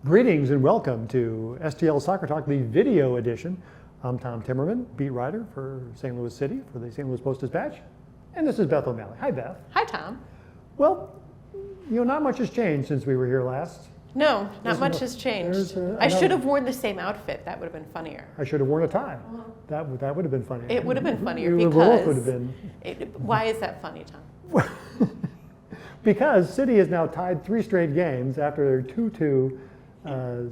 Greetings and welcome to STL Soccer Talk, the video edition. I'm Tom Timmermann, beat writer for St. Louis City for the St. Louis Post-Dispatch. And this is Beth O'Malley. Hi, Beth. Hi, Tom. Well, not much has changed since we were here last. No, not much has changed. I should have worn the same outfit. That would have been funnier. I should have worn a tie. That would have been funnier. It would have been funnier Both would have been. Why is that funny, Tom? Because City has now tied 3 straight games after their 2-2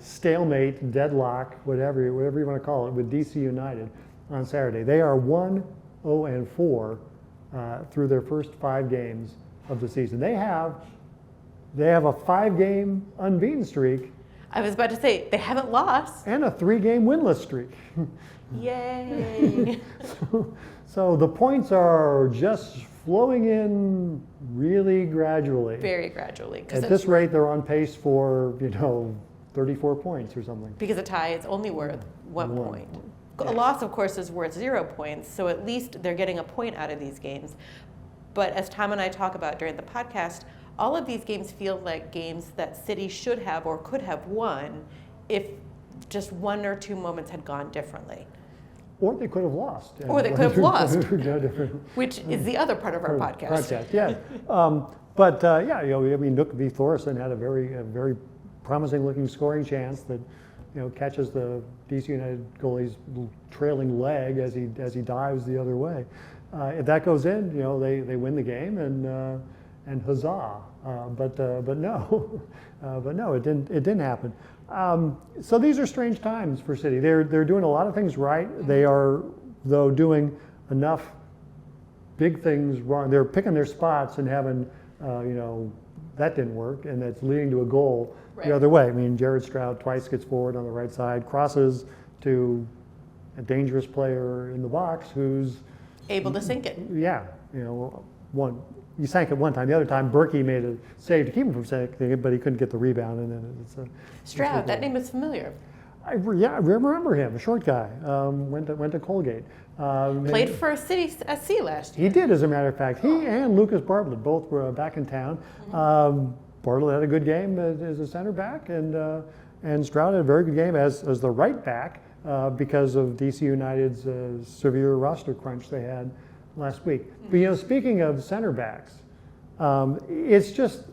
stalemate, deadlock, whatever you want to call it, with DC United on Saturday. They are 1-0-4 through their first 5 games of the season. They have a 5-game unbeaten streak. I was about to say, they haven't lost. And a 3-game winless streak. Yay. So the points are just flowing in really gradually. Very gradually. At this rate, they're on pace for, 34 points or something. Because a tie is only worth 1 point. Yes. A loss, of course, is worth 0 points, so at least they're getting a point out of these games. But as Tom and I talk about during the podcast, all of these games feel like games that City should have or could have won if just 1 or 2 moments had gone differmly. Or they could have lost. Or they could have lost, which is the other part of our podcast. Yeah. Nook v. Thorson had a very promising-looking scoring chance that, catches the DC United goalie's trailing leg as he dives the other way. If that goes in, they win the game and huzzah. But no, it didn't happen. So these are strange times for City. They're doing a lot of things right. They are, though, doing enough big things wrong. They're picking their spots and having, that didn't work, and that's leading to a goal the other way. I mean, Jared Stroud twice gets forward on the right side, crosses to a dangerous player in the box who's able to sink it. Yeah, he sank it one time. The other time, Berkey made a save to keep him from sinking it, but he couldn't get the rebound. And then Stroud, that name is familiar. I remember him, a short guy. Went to Colgate. Played for City SC last year. He did, as a matter of fact. He and Lucas Bartlett both were back in town. Bartlett had a good game as a center back, and Stroud had a very good game as the right back because of DC United's severe roster crunch they had last week. But speaking of center backs, it just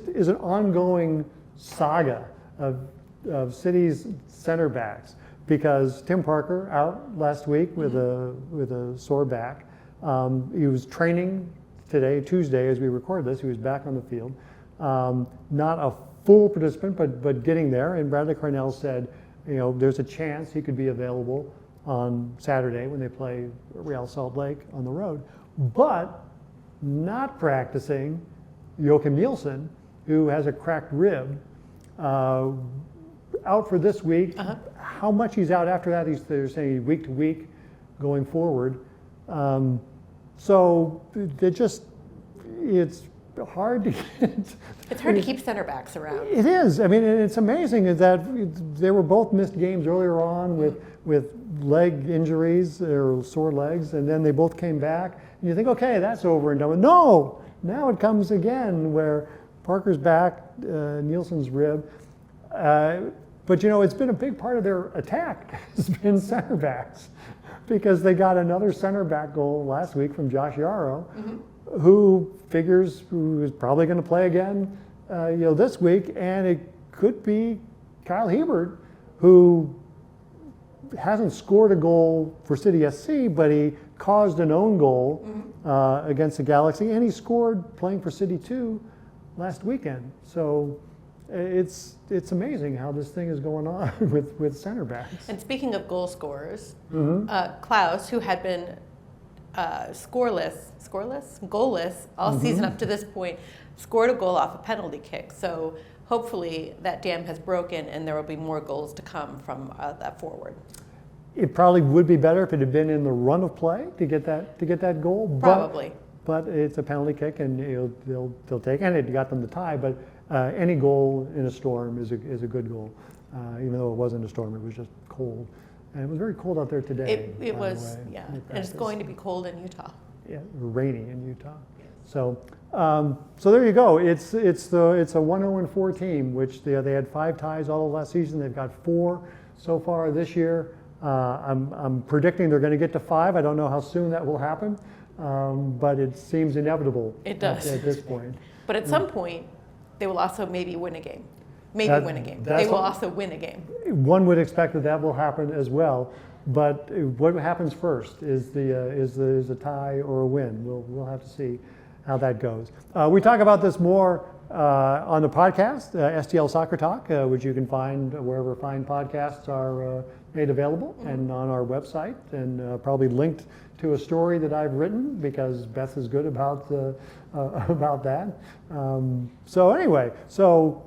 is an ongoing saga of City's center backs, because Tim Parker out last week with a sore back. He was training today, Tuesday, as we record this. He was back on the field. Not a full participant, but getting there. And Bradley Carnell said, there's a chance he could be available on Saturday when they play Real Salt Lake on the road. But not practicing Joachim Nielsen, who has a cracked rib, out for this week. How much he's out after that, they're saying week to week going forward. So it's hard to get. It's hard to keep center backs around. It is. I mean, it's amazing that they were both missed games earlier on with leg injuries or sore legs, and then they both came back. And you think, okay, that's over and done with. No! Now it comes again where Parker's back, Nielsen's rib. But it's been a big part of their attack has been center backs, because they got another center back goal last week from Josh Yarrow, who is probably going to play again, this week, and it could be Kyle Hebert, who hasn't scored a goal for City SC, but he caused an own goal against the Galaxy, and he scored playing for City 2 last weekend. So it's amazing how this thing is going on with center backs. And speaking of goal scorers, Klaus, who had been goalless all season up to this point, scored a goal off a penalty kick. So hopefully that dam has broken and there will be more goals to come from that forward. It probably would be better if it had been in the run of play to get that goal. Probably. But it's a penalty kick, and they'll take, and it got them the tie. But any goal in a storm is a good goal, even though it wasn't a storm. It was just cold. And it was very cold out there today. It was, yeah. And it's going to be cold in Utah. Yeah, rainy in Utah. So there you go. It's a 1-0-4 team, which they had 5 ties all of last season. They've got 4 so far this year. I'm predicting they're going to get to 5. I don't know how soon that will happen, but it seems inevitable. It does at this point. But at some point, they will also maybe win a game. They will also win a game. One would expect that will happen as well. But what happens first is a tie or a win. We'll have to see how that goes. We talk about this more on the podcast, STL Soccer Talk, which you can find wherever fine podcasts are made available, and on our website, and probably linked to a story that I've written because Beth is good about that. So anyway,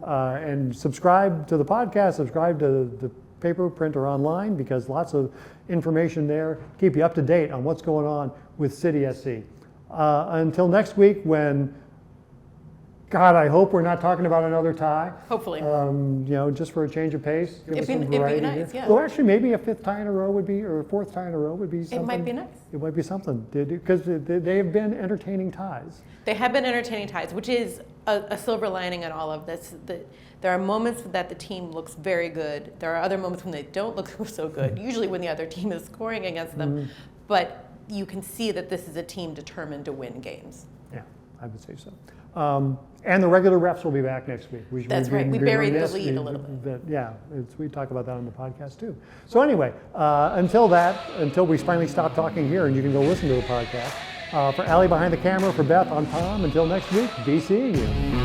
and subscribe to the podcast, subscribe to the paper, print, or online, because lots of information there. Keep you up to date on what's going on with City SC. Until next week, when, God, I hope we're not talking about another tie. Hopefully. Just for a change of pace. It'd be nice, yeah. Well, actually, maybe a 5th tie in a row would be, or a 4th tie in a row would be something. It might be nice. It might be something, because they have been entertaining ties. They have been entertaining ties, which is a silver lining in all of this. There are moments that the team looks very good. There are other moments when they don't look so good, usually when the other team is scoring against them. Mm-hmm. But you can see that this is a team determined to win games. Yeah, I would say so. And the regular refs will be back next week. That's right. We buried the lead a little bit. We talk about that on the podcast too. So anyway, until we finally stop talking here and you can go listen to the podcast. For Allie behind the camera, for Beth, I'm Tom. Until next week, be seeing you.